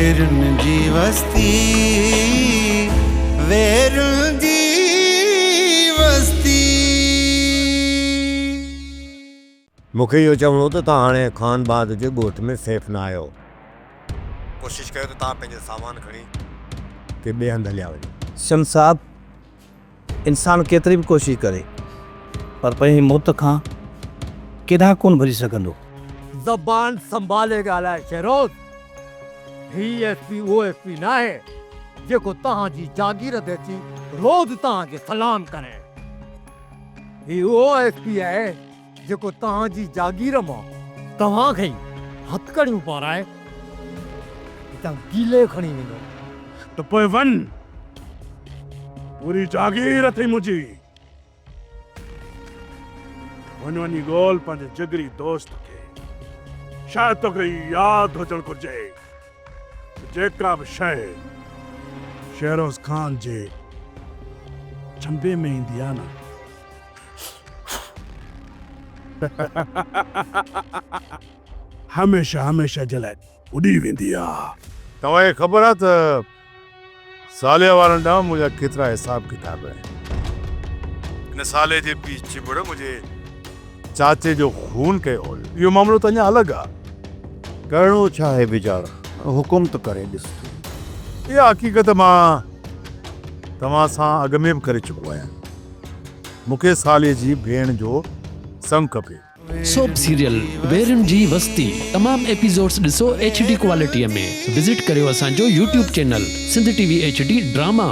वेरुन जी वस्ती, वेरुन जी वस्ती। मूंखे इहो चवणो त तव्हां हाणे खानबाद जे ॻोठ में सेफ न आहियो। कोशिशि कयो त तव्हां पंहिंजो सामान खणी के ॿिए हंधि हलिया वञो। शम्स साहब, इंसान केतिरी बि कोशिशि करे पर पंहिंजी मौत खां केॾा कोन भॼी सघंदो। ज़बान संभाले ॻाल्हाए शेरोज़। ही एसपी उहो एसपी न आहे जेको तव्हांजी जागीर ते अची रोज़ तव्हांखे सलाम करे। ही उहो एसपी आहे जेको तव्हांजी जागीर मां तव्हांखे ई हथकड़ियूं पाराए हितां गीले खणी वेंदो। तो पोइ वन पूरी जागीर अथई मुंहिंजी। वञ वञी ॻोल्ह पंहिंजे जिगरी दोस्त खे। शायदि तोखे यादि हुजणु घुर्जे जेका बि शइ शेरोज़ खान जे चंबे में ईंदी आहे न हमेशा हमेशा जे लाइ उॾी वेंदी आहे। तव्हांखे ख़बर आहे त साले वारनि ॾांहुं मुंहिंजा केतिरा हिसाब किताब आहिनि। हिन साले जे पीछे चिबड़ मुंहिंजे चाचे जो खून कयो हो। इहो मामिलो त अञा अलॻि आहे। करिणो छा आहे वीचारा, हुकुम त करे ॾिस। इहा हक़ीक़त मां तव्हां सां अॻ में बि करे चुको आहियां। मूंखे साले जी भेण जो संग खपे। सोप सीरियल वेरुन जी वस्ती तमाम एपिसोड्स ॾिसो HD क्वालिटीअ में। विज़िट करियो असांजो YouTube channel Sindh TV HD drama.